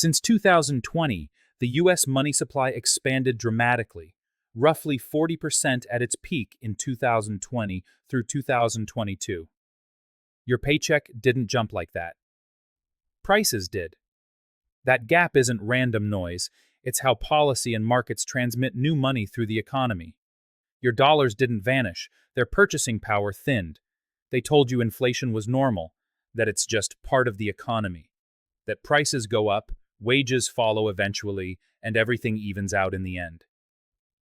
Since 2020, the U.S. money supply expanded dramatically, roughly 40% at its peak in 2020 through 2022. Your paycheck didn't jump like that. Prices did. That gap isn't random noise, it's how policy and markets transmit new money through the economy. Your dollars didn't vanish, their purchasing power thinned. They told you inflation was normal, that it's just part of the economy, that prices go up, wages follow eventually, and everything evens out in the end.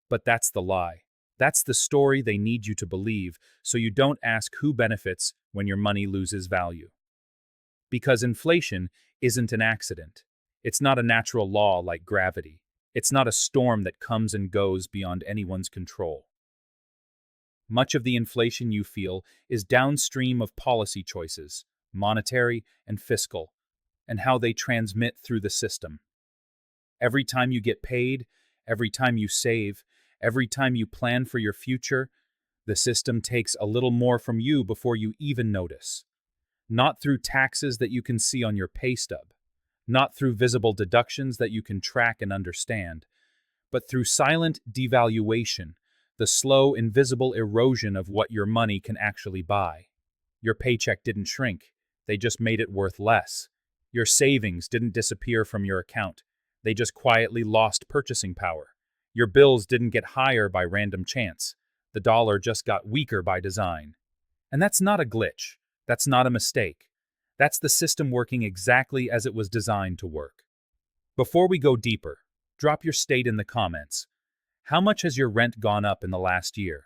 But that's the lie. That's the story they need you to believe, so you don't ask who benefits when your money loses value. Because inflation isn't an accident. It's not a natural law like gravity. It's not a storm that comes and goes beyond anyone's control. Much of the inflation you feel is downstream of policy choices, monetary and fiscal, and how they transmit through the system. Every time you get paid, every time you save, every time you plan for your future, the system takes a little more from you before you even notice. Not through taxes that you can see on your pay stub, not through visible deductions that you can track and understand, but through silent devaluation, the slow, invisible erosion of what your money can actually buy. Your paycheck didn't shrink, they just made it worth less. Your savings didn't disappear from your account, they just quietly lost purchasing power. Your bills didn't get higher by random chance, the dollar just got weaker by design. And that's not a glitch, that's not a mistake. That's the system working exactly as it was designed to work. Before we go deeper, drop your state in the comments. How much has your rent gone up in the last year?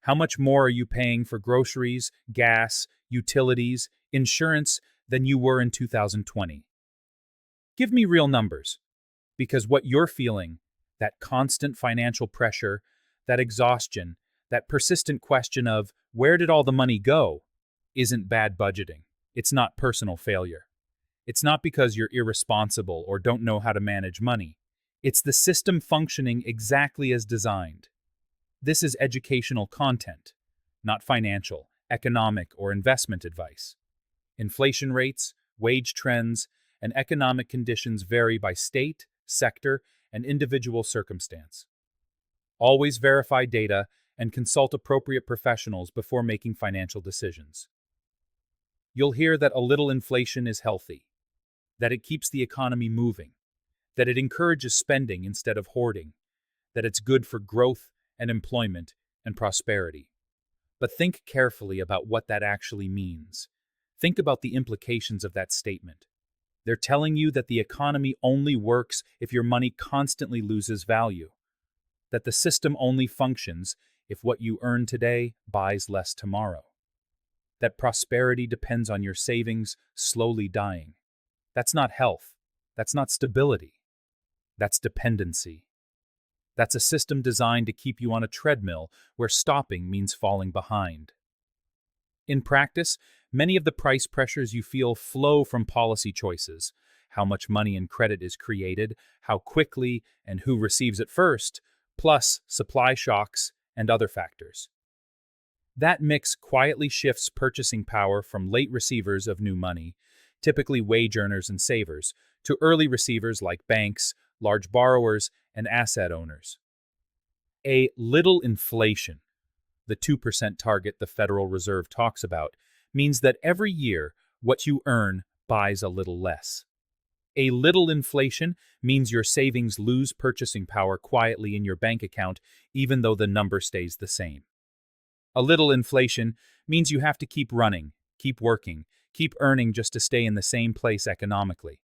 How much more are you paying for groceries, gas, utilities, insurance than you were in 2020? Give me real numbers, because what you're feeling, that constant financial pressure, that exhaustion, that persistent question of where did all the money go, isn't bad budgeting. It's not personal failure. It's not because you're irresponsible or don't know how to manage money. It's the system functioning exactly as designed. This is educational content, not financial, economic, or investment advice. Inflation rates, wage trends, and economic conditions vary by state, sector, and individual circumstance. Always verify data and consult appropriate professionals before making financial decisions. You'll hear that a little inflation is healthy, that it keeps the economy moving, that it encourages spending instead of hoarding, that it's good for growth and employment and prosperity. But think carefully about what that actually means. Think about the implications of that statement. They're telling you that the economy only works if your money constantly loses value, that the system only functions if what you earn today buys less tomorrow, that prosperity depends on your savings slowly dying. That's not health. That's not stability. That's dependency. That's a system designed to keep you on a treadmill where stopping means falling behind. In practice, many of the price pressures you feel flow from policy choices, how much money and credit is created, how quickly, and who receives it first, plus supply shocks and other factors. That mix quietly shifts purchasing power from late receivers of new money, typically wage earners and savers, to early receivers like banks, large borrowers, and asset owners. A little inflation, the 2% target the Federal Reserve talks about, means that every year what you earn buys a little less. A little inflation means your savings lose purchasing power quietly in your bank account even though the number stays the same. A little inflation means you have to keep running, keep working, keep earning just to stay in the same place economically.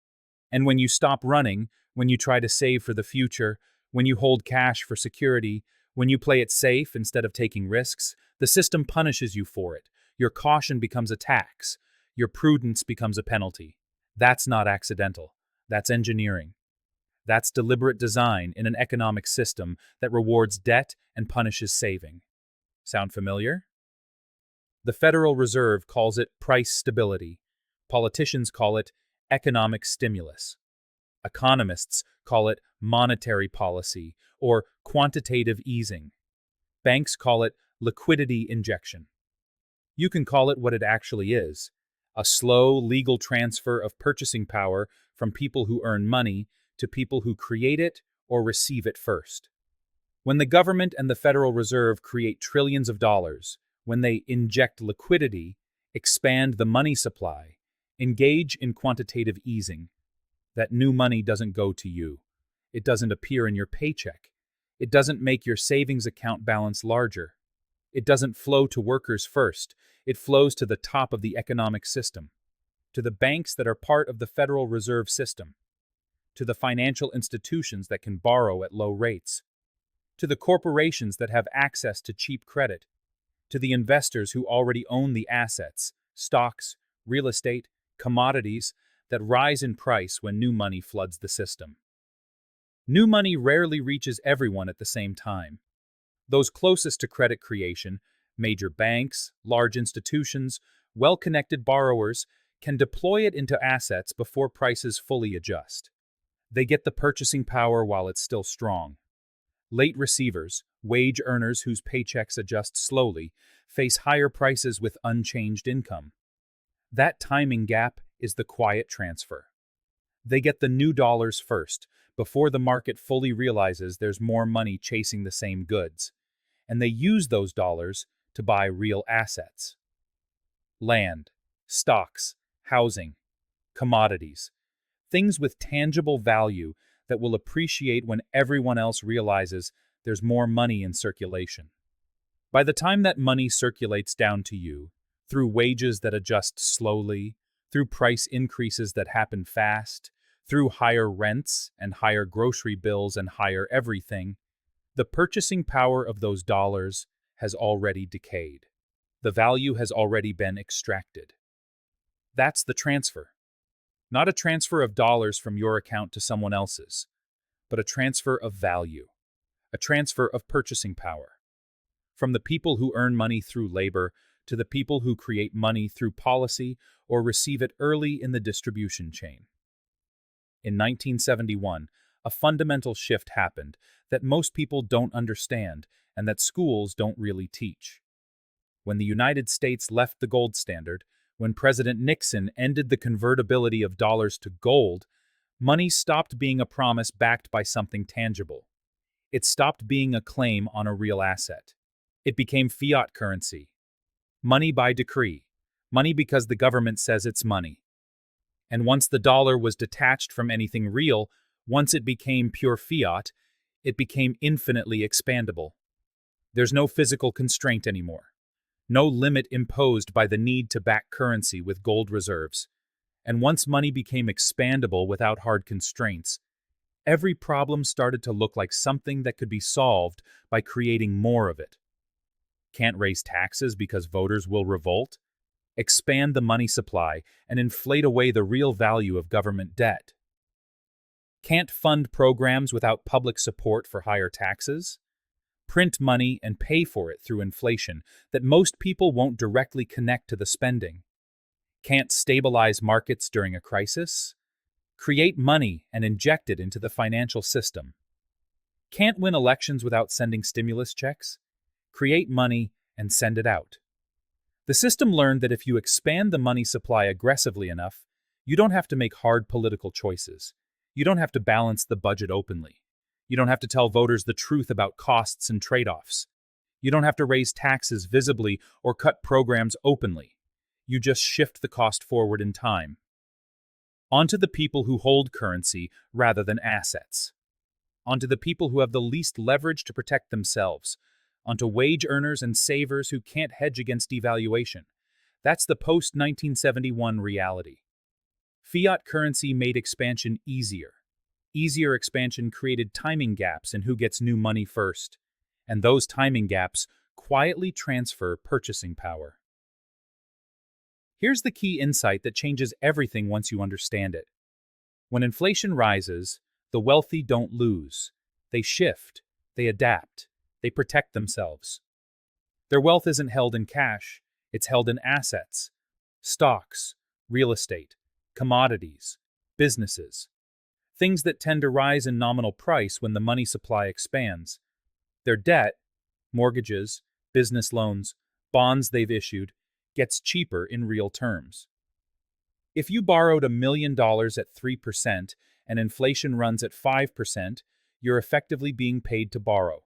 And when you stop running, when you try to save for the future, when you hold cash for security, when you play it safe instead of taking risks, the system punishes you for it. Your caution becomes a tax. Your prudence becomes a penalty. That's not accidental. That's engineering. That's deliberate design in an economic system that rewards debt and punishes saving. Sound familiar? The Federal Reserve calls it price stability. Politicians call it economic stimulus. Economists call it monetary policy or quantitative easing. Banks call it liquidity injection. You can call it what it actually is, a slow, legal transfer of purchasing power from people who earn money to people who create it or receive it first. When the government and the Federal Reserve create trillions of dollars, when they inject liquidity, expand the money supply, engage in quantitative easing, that new money doesn't go to you. It doesn't appear in your paycheck. It doesn't make your savings account balance larger. It doesn't flow to workers first. It flows to the top of the economic system, to the banks that are part of the Federal Reserve System, to the financial institutions that can borrow at low rates, to the corporations that have access to cheap credit, to the investors who already own the assets, stocks, real estate, commodities that rise in price when new money floods the system. New money rarely reaches everyone at the same time. Those closest to credit creation, major banks, large institutions, well-connected borrowers, can deploy it into assets before prices fully adjust. They get the purchasing power while it's still strong. Late receivers, wage earners whose paychecks adjust slowly, face higher prices with unchanged income. That timing gap is the quiet transfer. They get the new dollars first, before the market fully realizes there's more money chasing the same goods, and they use those dollars to buy real assets. Land, stocks, housing, commodities, things with tangible value that will appreciate when everyone else realizes there's more money in circulation. By the time that money circulates down to you, through wages that adjust slowly, through price increases that happen fast, through higher rents and higher grocery bills and higher everything, the purchasing power of those dollars has already decayed. The value has already been extracted. That's the transfer. Not a transfer of dollars from your account to someone else's, but a transfer of value, a transfer of purchasing power. From the people who earn money through labor to the people who create money through policy or receive it early in the distribution chain. In 1971, a fundamental shift happened that most people don't understand and that schools don't really teach. When the United States left the gold standard, when President Nixon ended the convertibility of dollars to gold, money stopped being a promise backed by something tangible. It stopped being a claim on a real asset. It became fiat currency. Money by decree. Money because the government says it's money. And once the dollar was detached from anything real, once it became pure fiat, it became infinitely expandable. There's no physical constraint anymore. No limit imposed by the need to back currency with gold reserves. And once money became expandable without hard constraints, every problem started to look like something that could be solved by creating more of it. Can't raise taxes because voters will revolt? Expand the money supply and inflate away the real value of government debt. Can't fund programs without public support for higher taxes? Print money and pay for it through inflation that most people won't directly connect to the spending. Can't stabilize markets during a crisis? Create money and inject it into the financial system. Can't win elections without sending stimulus checks? Create money and send it out. The system learned that if you expand the money supply aggressively enough, you don't have to make hard political choices. You don't have to balance the budget openly. You don't have to tell voters the truth about costs and trade-offs. You don't have to raise taxes visibly or cut programs openly. You just shift the cost forward in time. Onto the people who hold currency rather than assets. Onto the people who have the least leverage to protect themselves. Onto wage earners and savers who can't hedge against devaluation. That's the post-1971 reality. Fiat currency made expansion easier. Easier expansion created timing gaps in who gets new money first, and those timing gaps quietly transfer purchasing power. Here's the key insight that changes everything once you understand it. When inflation rises, the wealthy don't lose. They shift, they adapt, they protect themselves. Their wealth isn't held in cash, it's held in assets, stocks, real estate, commodities, businesses. Things that tend to rise in nominal price when the money supply expands. Their debt, mortgages, business loans, bonds they've issued, gets cheaper in real terms. If you borrowed $1 million at 3% and inflation runs at 5%, you're effectively being paid to borrow.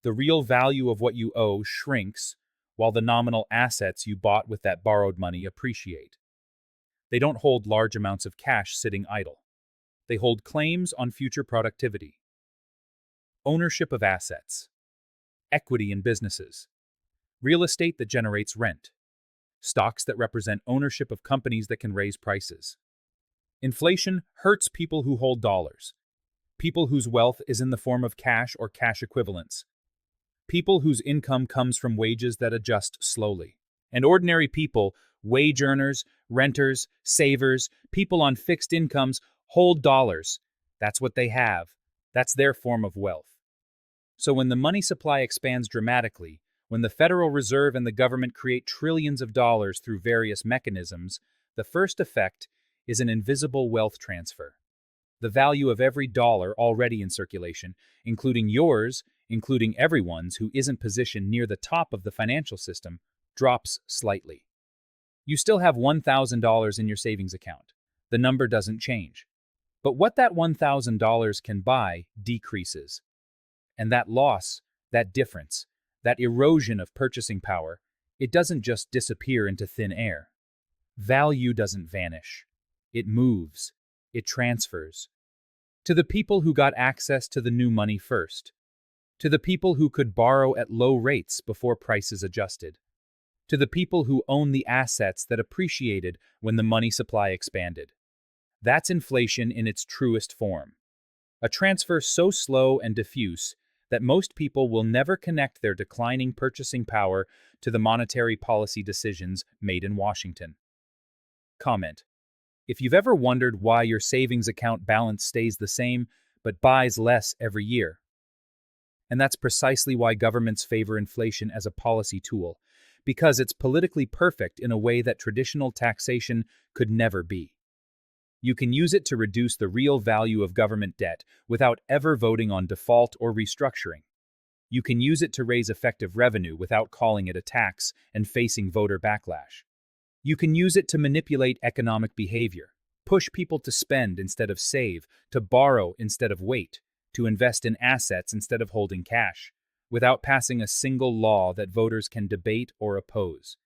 The real value of what you owe shrinks, while the nominal assets you bought with that borrowed money appreciate. They don't hold large amounts of cash sitting idle. They hold claims on future productivity. Ownership of assets. Equity in businesses. Real estate that generates rent. Stocks that represent ownership of companies that can raise prices. Inflation hurts people who hold dollars. People whose wealth is in the form of cash or cash equivalents. People whose income comes from wages that adjust slowly. And ordinary people, wage earners, renters, savers, people on fixed incomes, hold dollars. That's what they have. That's their form of wealth. So when the money supply expands dramatically, when the Federal Reserve and the government create trillions of dollars through various mechanisms, the first effect is an invisible wealth transfer. The value of every dollar already in circulation, including yours, including everyone's who isn't positioned near the top of the financial system, drops slightly. You still have $1,000 in your savings account. The number doesn't change. But what that $1,000 can buy decreases. And that loss, that difference, that erosion of purchasing power, it doesn't just disappear into thin air. Value doesn't vanish. It moves. It transfers. To the people who got access to the new money first. To the people who could borrow at low rates before prices adjusted. To the people who own the assets that appreciated when the money supply expanded. That's inflation in its truest form. A transfer so slow and diffuse that most people will never connect their declining purchasing power to the monetary policy decisions made in Washington. Comment. If you've ever wondered why your savings account balance stays the same but buys less every year. And that's precisely why governments favor inflation as a policy tool, because it's politically perfect in a way that traditional taxation could never be. You can use it to reduce the real value of government debt without ever voting on default or restructuring. You can use it to raise effective revenue without calling it a tax and facing voter backlash. You can use it to manipulate economic behavior, push people to spend instead of save, to borrow instead of wait, to invest in assets instead of holding cash, without passing a single law that voters can debate or oppose.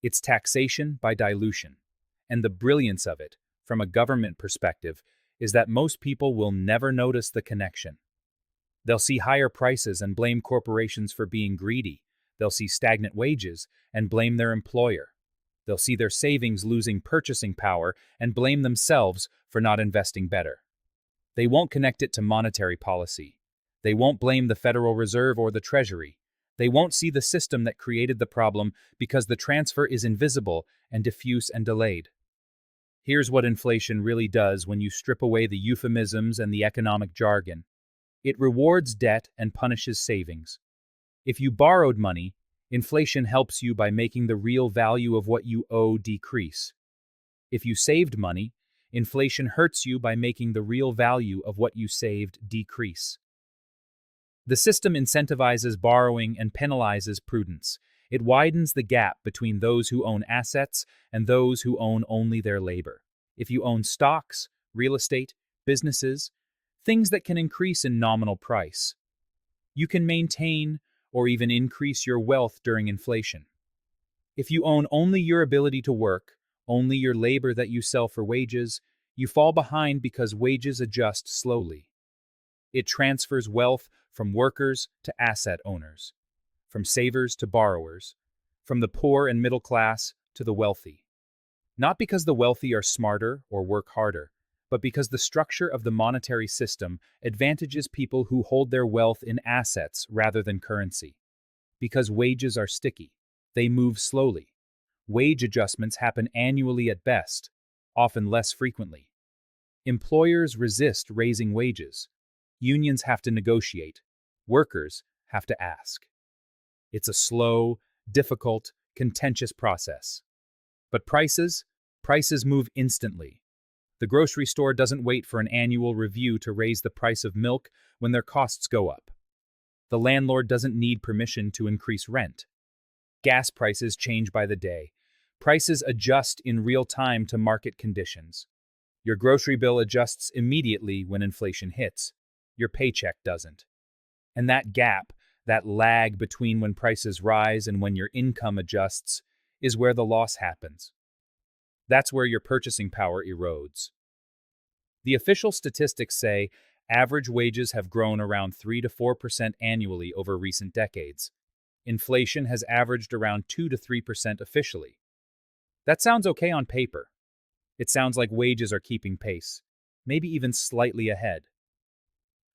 It's taxation by dilution. And the brilliance of it, from a government perspective, is that most people will never notice the connection. They'll see higher prices and blame corporations for being greedy. They'll see stagnant wages and blame their employer. They'll see their savings losing purchasing power and blame themselves for not investing better. They won't connect it to monetary policy. They won't blame the Federal Reserve or the Treasury. They won't see the system that created the problem because the transfer is invisible and diffuse and delayed. Here's what inflation really does when you strip away the euphemisms and the economic jargon. It rewards debt and punishes savings. If you borrowed money, inflation helps you by making the real value of what you owe decrease. If you saved money, inflation hurts you by making the real value of what you saved decrease. The system incentivizes borrowing and penalizes prudence. It widens the gap between those who own assets and those who own only their labor. If you own stocks, real estate, businesses, things that can increase in nominal price, you can maintain or even increase your wealth during inflation. If you own only your ability to work, only your labor that you sell for wages, you fall behind because wages adjust slowly. It transfers wealth from workers to asset owners, from savers to borrowers, from the poor and middle class to the wealthy. Not because the wealthy are smarter or work harder, but because the structure of the monetary system advantages people who hold their wealth in assets rather than currency. Because wages are sticky. They move slowly. Wage adjustments happen annually at best, often less frequently. Employers resist raising wages. Unions have to negotiate. Workers have to ask. It's a slow, difficult, contentious process. But prices move instantly. The grocery store doesn't wait for an annual review to raise the price of milk when their costs go up. The landlord doesn't need permission to increase rent. Gas prices change by the day. Prices adjust in real time to market conditions. Your grocery bill adjusts immediately when inflation hits. Your paycheck doesn't. And that gap, that lag between when prices rise and when your income adjusts, is where the loss happens. That's where your purchasing power erodes. The official statistics say average wages have grown around 3 to 4% annually over recent decades. Inflation has averaged around 2 to 3% officially. That sounds okay on paper. It sounds like wages are keeping pace, maybe even slightly ahead.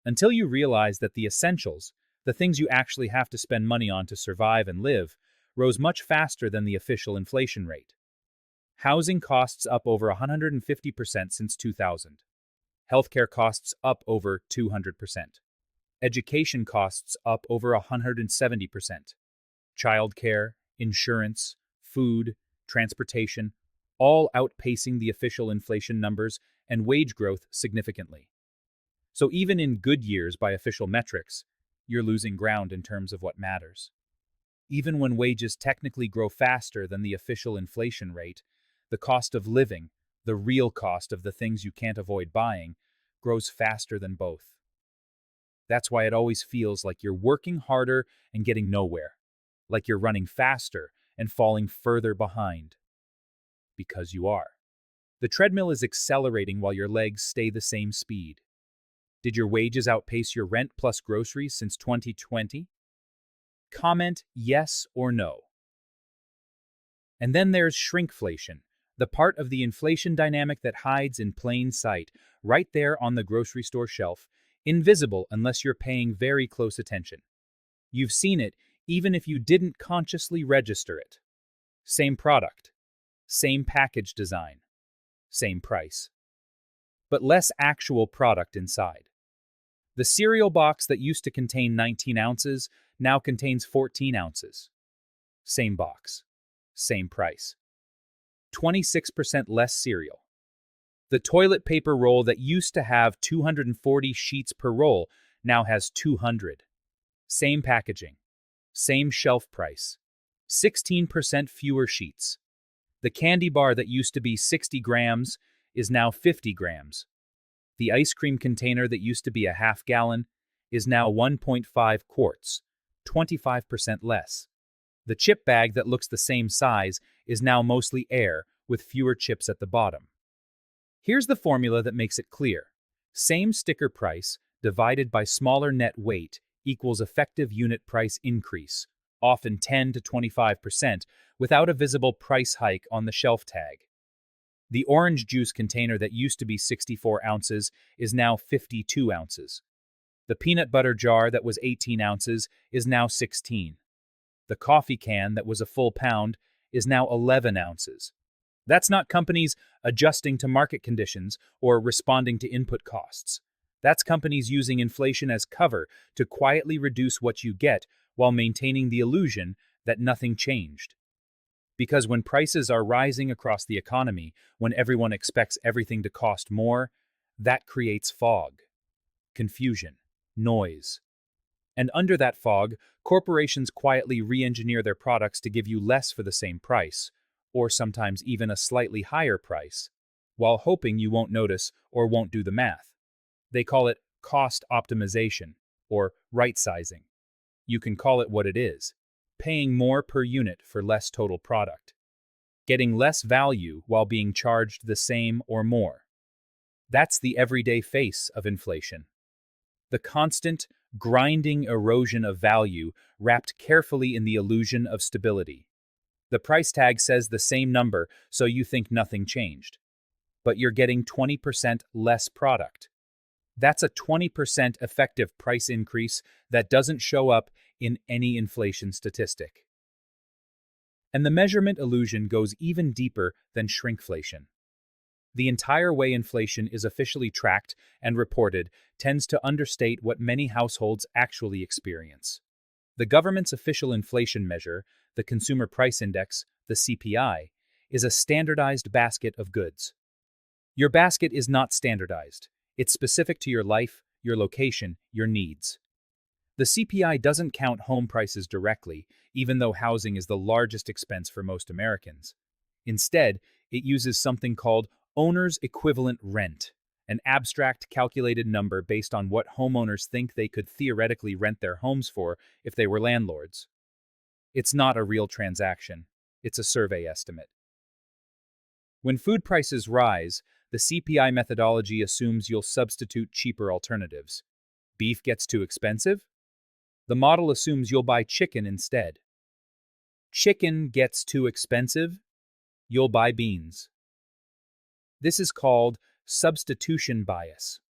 Until you realize that the essentials, the things you actually have to spend money on to survive and live, rose much faster than the official inflation rate. Housing costs up over 150% since 2000. Healthcare costs up over 200%. Education costs up over 170%. Childcare, insurance, food, transportation, all outpacing the official inflation numbers and wage growth significantly. So even in good years by official metrics, you're losing ground in terms of what matters. Even when wages technically grow faster than the official inflation rate, the cost of living, the real cost of the things you can't avoid buying, grows faster than both. That's why it always feels like you're working harder and getting nowhere, like you're running faster and falling further behind. Because you are. The treadmill is accelerating while your legs stay the same speed. Did your wages outpace your rent plus groceries since 2020? Comment yes or no. And then there's shrinkflation, the part of the inflation dynamic that hides in plain sight, right there on the grocery store shelf, invisible unless you're paying very close attention. You've seen it even if you didn't consciously register it. Same product, same package design, same price. But less actual product inside. The cereal box that used to contain 19 ounces now contains 14 ounces. Same box, same price. 26% less cereal. The toilet paper roll that used to have 240 sheets per roll now has 200. Same packaging, same shelf price. 16% fewer sheets. The candy bar that used to be 60 grams is now 50 grams. The ice cream container that used to be a half gallon is now 1.5 quarts, 25% less. The chip bag that looks the same size is now mostly air with fewer chips at the bottom. Here's the formula that makes it clear. Same sticker price divided by smaller net weight equals effective unit price increase, often 10 to 25%, without a visible price hike on the shelf tag. The orange juice container that used to be 64 ounces is now 52 ounces. The peanut butter jar that was 18 ounces is now 16. The coffee can that was a full pound is now 11 ounces. That's not companies adjusting to market conditions or responding to input costs. That's companies using inflation as cover to quietly reduce what you get while maintaining the illusion that nothing changed. Because when prices are rising across the economy, when everyone expects everything to cost more, that creates fog, confusion, noise. And under that fog, corporations quietly re-engineer their products to give you less for the same price, or sometimes even a slightly higher price, while hoping you won't notice or won't do the math. They call it cost optimization, or right-sizing. You can call it what it is. Paying more per unit for less total product. Getting less value while being charged the same or more. That's the everyday face of inflation. The constant, grinding erosion of value wrapped carefully in the illusion of stability. The price tag says the same number, so you think nothing changed. But you're getting 20% less product. That's a 20% effective price increase that doesn't show up in any inflation statistic. And the measurement illusion goes even deeper than shrinkflation. The entire way inflation is officially tracked and reported tends to understate what many households actually experience. The government's official inflation measure, the Consumer Price Index, the CPI, is a standardized basket of goods. Your basket is not standardized. It's specific to your life, your location, your needs. The CPI doesn't count home prices directly, even though housing is the largest expense for most Americans. Instead, it uses something called owner's equivalent rent, an abstract calculated number based on what homeowners think they could theoretically rent their homes for if they were landlords. It's not a real transaction. It's a survey estimate. When food prices rise, the CPI methodology assumes you'll substitute cheaper alternatives. Beef gets too expensive? The model assumes you'll buy chicken instead. Chicken gets too expensive? You'll buy beans. This is called substitution bias.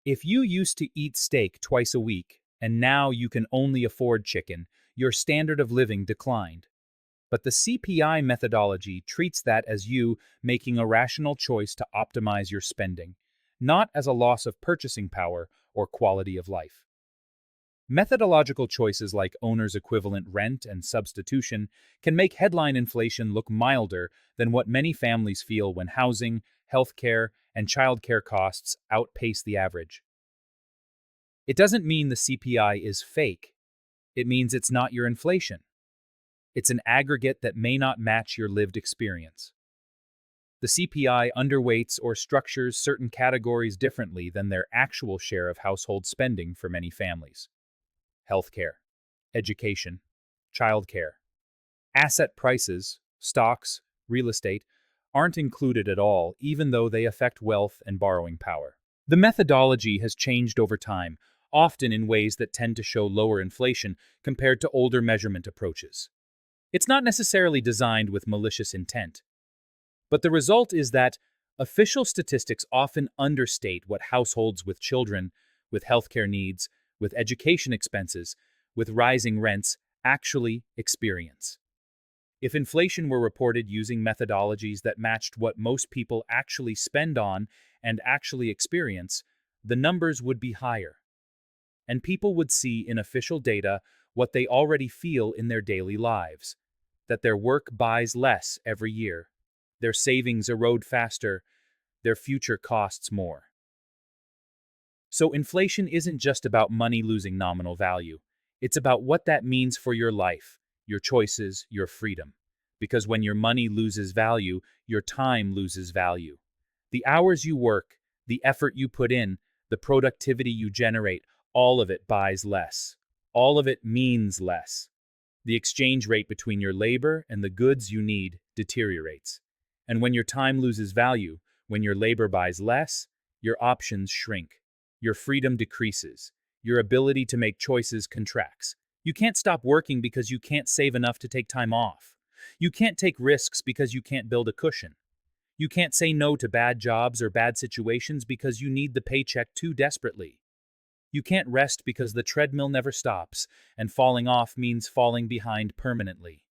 If you used to eat steak twice a week, and now you can only afford chicken, your standard of living declined. But the CPI methodology treats that as you making a rational choice to optimize your spending, not as a loss of purchasing power or quality of life. Methodological choices like owner's equivalent rent and substitution can make headline inflation look milder than what many families feel when housing, healthcare, and childcare costs outpace the average. It doesn't mean the CPI is fake. It means it's not your inflation. It's an aggregate that may not match your lived experience. The CPI underweights or structures certain categories differently than their actual share of household spending for many families. Healthcare, education, childcare. Asset prices, stocks, real estate, aren't included at all, even though they affect wealth and borrowing power. The methodology has changed over time, often in ways that tend to show lower inflation compared to older measurement approaches. It's not necessarily designed with malicious intent. But the result is that official statistics often understate what households with children, with healthcare needs, with education expenses, with rising rents actually experience. If inflation were reported using methodologies that matched what most people actually spend on and actually experience, the numbers would be higher. And people would see in official data what they already feel in their daily lives, that their work buys less every year, their savings erode faster, their future costs more. So inflation isn't just about money losing nominal value. It's about what that means for your life, your choices, your freedom. Because when your money loses value, your time loses value. The hours you work, the effort you put in, the productivity you generate, all of it buys less. All of it means less. The exchange rate between your labor and the goods you need deteriorates. And when your time loses value, when your labor buys less, your options shrink. Your freedom decreases. Your ability to make choices contracts. You can't stop working because you can't save enough to take time off. You can't take risks because you can't build a cushion. You can't say no to bad jobs or bad situations because you need the paycheck too desperately. You can't rest because the treadmill never stops, and falling off means falling behind permanently.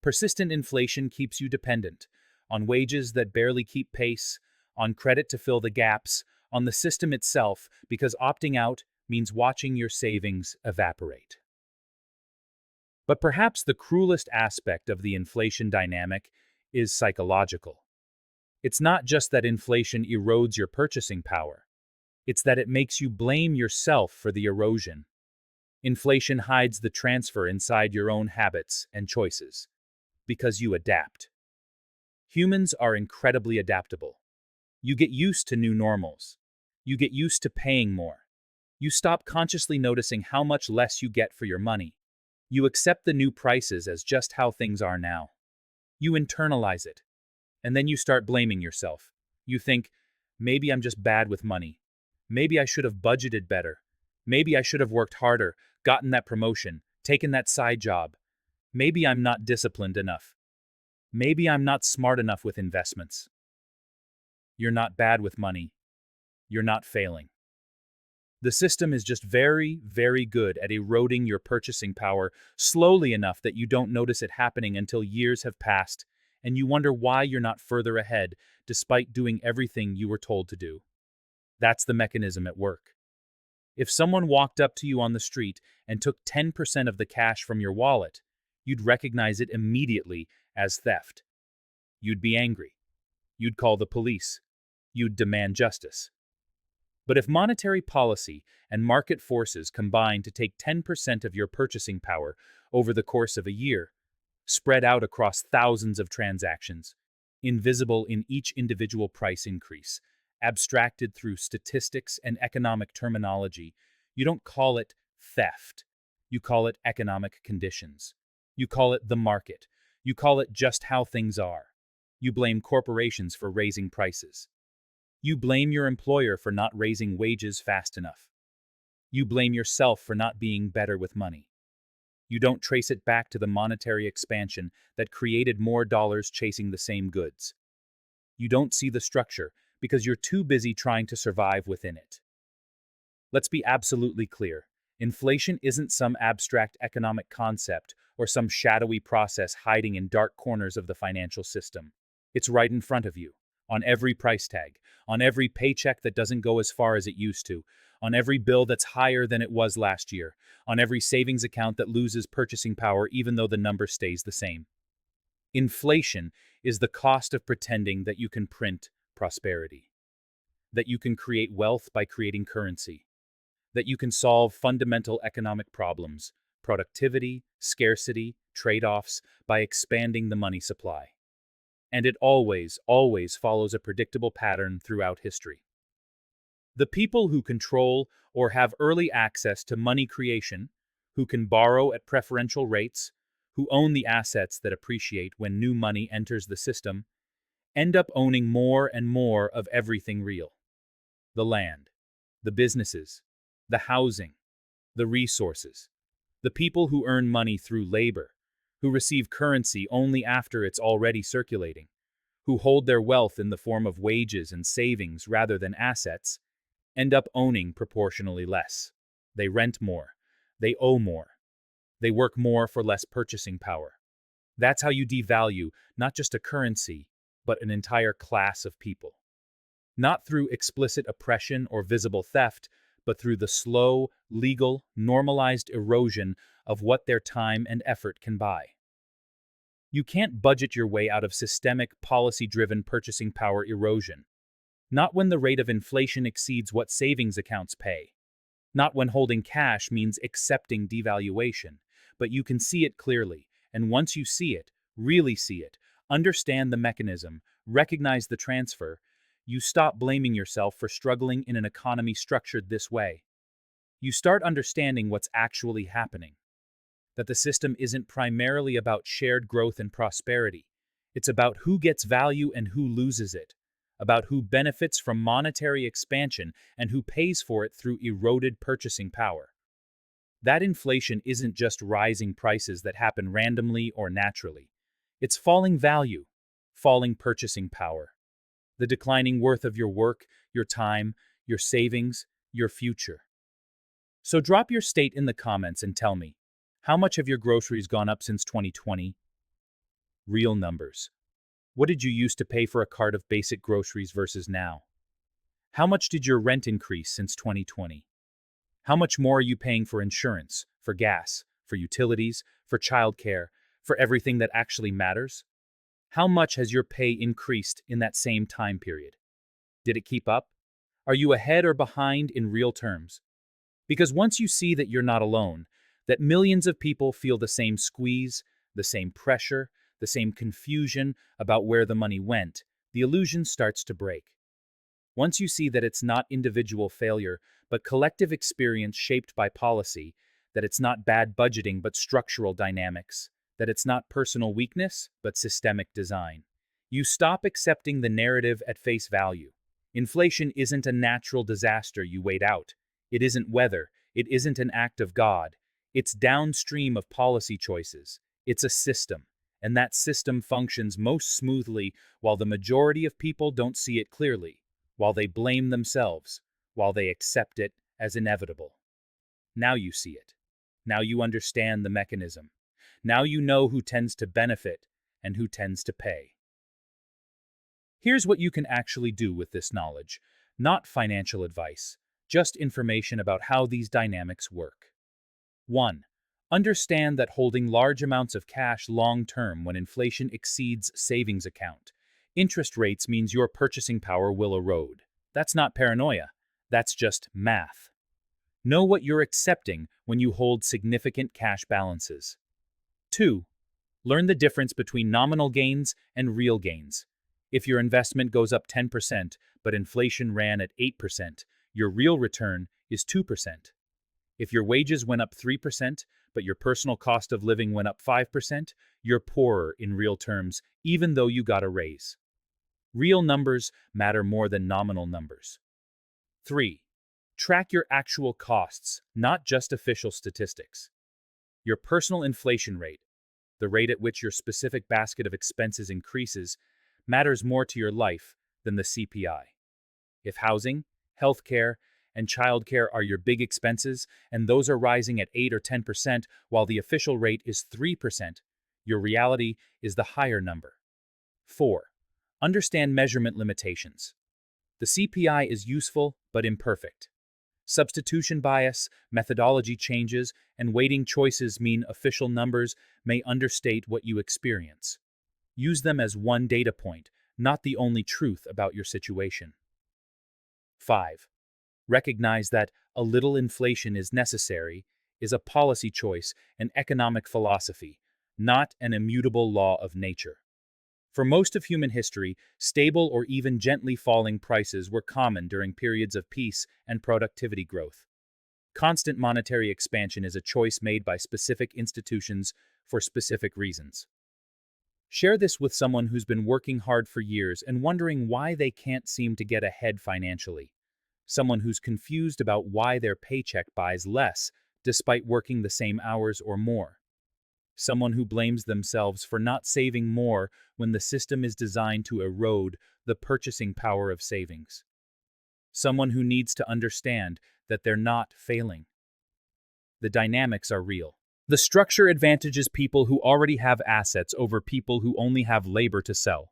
Persistent inflation keeps you dependent on wages that barely keep pace, on credit to fill the gaps, on the system itself, because opting out means watching your savings evaporate. But perhaps the cruelest aspect of the inflation dynamic is psychological. It's not just that inflation erodes your purchasing power. It's that it makes you blame yourself for the erosion. Inflation hides the transfer inside your own habits and choices, because you adapt. Humans are incredibly adaptable. You get used to new normals. You get used to paying more. You stop consciously noticing how much less you get for your money. You accept the new prices as just how things are now. You internalize it. And then you start blaming yourself. You think, maybe I'm just bad with money. Maybe I should have budgeted better. Maybe I should have worked harder, gotten that promotion, taken that side job. Maybe I'm not disciplined enough. Maybe I'm not smart enough with investments. You're not bad with money. You're not failing. The system is just very, very good at eroding your purchasing power slowly enough that you don't notice it happening until years have passed, and you wonder why you're not further ahead despite doing everything you were told to do. That's the mechanism at work. If someone walked up to you on the street and took 10% of the cash from your wallet, you'd recognize it immediately as theft. You'd be angry. You'd call the police. You'd demand justice. But if monetary policy and market forces combine to take 10% of your purchasing power over the course of a year, spread out across thousands of transactions, invisible in each individual price increase, abstracted through statistics and economic terminology. You don't call it theft. You call it economic conditions. You call it the market. You call it just how things are. You blame corporations for raising prices. You blame your employer for not raising wages fast enough. You blame yourself for not being better with money. You don't trace it back to the monetary expansion that created more dollars chasing the same goods. You don't see the structure because you're too busy trying to survive within it. Let's be absolutely clear. Inflation isn't some abstract economic concept or some shadowy process hiding in dark corners of the financial system. It's right in front of you, on every price tag, on every paycheck that doesn't go as far as it used to, on every bill that's higher than it was last year, on every savings account that loses purchasing power even though the number stays the same. Inflation is the cost of pretending that you can print prosperity, that you can create wealth by creating currency, that you can solve fundamental economic problems, productivity, scarcity, trade-offs, by expanding the money supply. And it always, always follows a predictable pattern throughout history. The people who control or have early access to money creation, who can borrow at preferential rates, who own the assets that appreciate when new money enters the system, end up owning more and more of everything real. The land, the businesses, the housing, the resources, the people who earn money through labor, who receive currency only after it's already circulating, who hold their wealth in the form of wages and savings rather than assets, end up owning proportionally less. They rent more. They owe more. They work more for less purchasing power. That's how you devalue not just a currency, but an entire class of people. Not through explicit oppression or visible theft, but through the slow, legal, normalized erosion of what their time and effort can buy. You can't budget your way out of systemic, policy-driven purchasing power erosion. Not when the rate of inflation exceeds what savings accounts pay. Not when holding cash means accepting devaluation. But you can see it clearly, and once you see it, really see it, understand the mechanism, recognize the transfer, you stop blaming yourself for struggling in an economy structured this way. You start understanding what's actually happening. That the system isn't primarily about shared growth and prosperity. It's about who gets value and who loses it, about who benefits from monetary expansion and who pays for it through eroded purchasing power. That inflation isn't just rising prices that happen randomly or naturally. It's falling value, falling purchasing power, the declining worth of your work, your time, your savings, your future. So drop your state in the comments and tell me, how much have your groceries gone up since 2020? Real numbers. What did you used to pay for a cart of basic groceries versus now? How much did your rent increase since 2020? How much more are you paying for insurance, for gas, for utilities, for childcare, for everything that actually matters? How much has your pay increased in that same time period? Did it keep up? Are you ahead or behind in real terms? Because once you see that you're not alone, that millions of people feel the same squeeze, the same pressure, the same confusion about where the money went, the illusion starts to break. Once you see that it's not individual failure, but collective experience shaped by policy, that it's not bad budgeting but structural dynamics, that it's not personal weakness but systemic design, you stop accepting the narrative at face value. Inflation isn't a natural disaster you wait out. It isn't weather. It isn't an act of God. It's downstream of policy choices. It's a system. And that system functions most smoothly while the majority of people don't see it clearly, while they blame themselves, while they accept it as inevitable. Now you see it. Now you understand the mechanism. Now you know who tends to benefit and who tends to pay. Here's what you can actually do with this knowledge. Not financial advice, just information about how these dynamics work. 1. Understand that holding large amounts of cash long-term when inflation exceeds savings account. Interest rates means your purchasing power will erode. That's not paranoia. That's just math. Know what you're accepting when you hold significant cash balances. 2. Learn the difference between nominal gains and real gains. If your investment goes up 10%, but inflation ran at 8%, your real return is 2%. If your wages went up 3%, but your personal cost of living went up 5%, you're poorer in real terms, even though you got a raise. Real numbers matter more than nominal numbers. 3. Track your actual costs, not just official statistics. Your personal inflation rate, the rate at which your specific basket of expenses increases, matters more to your life than the CPI. If housing, healthcare, and childcare are your big expenses, and those are rising at 8 or 10%, while the official rate is 3%, your reality is the higher number. 4. Understand measurement limitations. The CPI is useful but imperfect. Substitution bias, methodology changes, and weighting choices mean official numbers may understate what you experience. Use them as one data point, not the only truth about your situation. 5. Recognize that a little inflation is necessary is a policy choice, an economic philosophy, not an immutable law of nature. For most of human history, stable or even gently falling prices were common during periods of peace and productivity growth. Constant monetary expansion is a choice made by specific institutions for specific reasons. Share this with someone who's been working hard for years and wondering why they can't seem to get ahead financially. Someone who's confused about why their paycheck buys less despite working the same hours or more. Someone who blames themselves for not saving more when the system is designed to erode the purchasing power of savings. Someone who needs to understand that they're not failing. The dynamics are real. The structure advantages people who already have assets over people who only have labor to sell.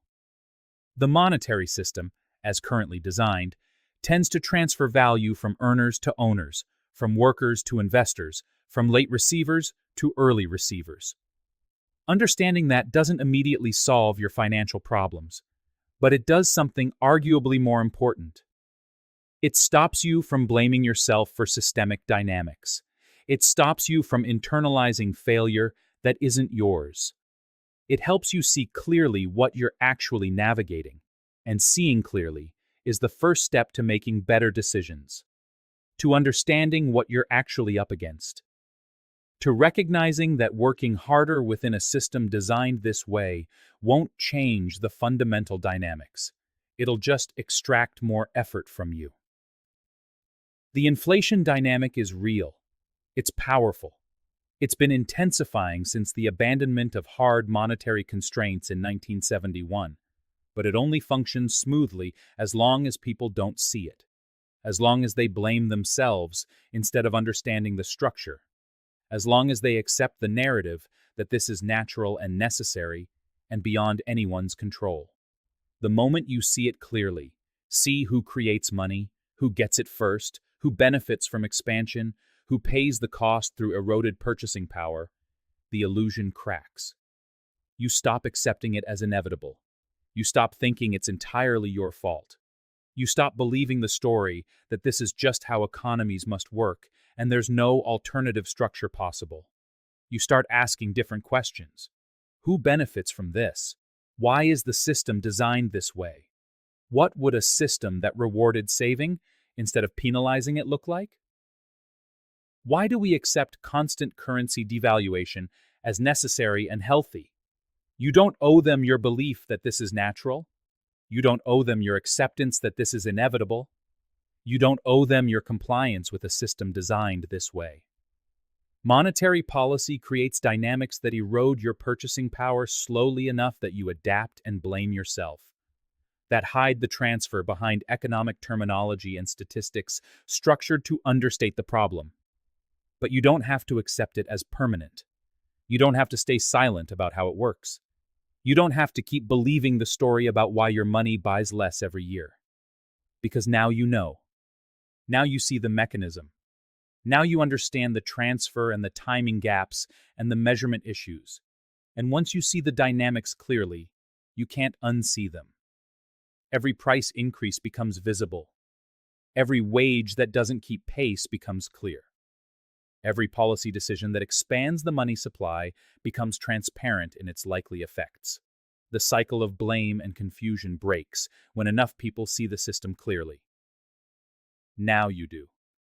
The monetary system, as currently designed, tends to transfer value from earners to owners, from workers to investors, from late receivers to early receivers. Understanding that doesn't immediately solve your financial problems, but it does something arguably more important. It stops you from blaming yourself for systemic dynamics. It stops you from internalizing failure that isn't yours. It helps you see clearly what you're actually navigating, and seeing clearly is the first step to making better decisions, to understanding what you're actually up against, to recognizing that working harder within a system designed this way won't change the fundamental dynamics. It'll just extract more effort from you. The inflation dynamic is real. It's powerful. It's been intensifying since the abandonment of hard monetary constraints in 1971, but it only functions smoothly as long as people don't see it, as long as they blame themselves instead of understanding the structure, as long as they accept the narrative that this is natural and necessary and beyond anyone's control. The moment you see it clearly, see who creates money, who gets it first, who benefits from expansion, who pays the cost through eroded purchasing power, the illusion cracks. You stop accepting it as inevitable. You stop thinking it's entirely your fault. You stop believing the story that this is just how economies must work and there's no alternative structure possible. You start asking different questions. Who benefits from this? Why is the system designed this way? What would a system that rewarded saving instead of penalizing it look like? Why do we accept constant currency devaluation as necessary and healthy? You don't owe them your belief that this is natural. You don't owe them your acceptance that this is inevitable. You don't owe them your compliance with a system designed this way. Monetary policy creates dynamics that erode your purchasing power slowly enough that you adapt and blame yourself, that hide the transfer behind economic terminology and statistics structured to understate the problem. But you don't have to accept it as permanent. You don't have to stay silent about how it works. You don't have to keep believing the story about why your money buys less every year. Because now you know. Now you see the mechanism. Now you understand the transfer and the timing gaps and the measurement issues. And once you see the dynamics clearly, you can't unsee them. Every price increase becomes visible. Every wage that doesn't keep pace becomes clear. Every policy decision that expands the money supply becomes transparent in its likely effects. The cycle of blame and confusion breaks when enough people see the system clearly. Now you do.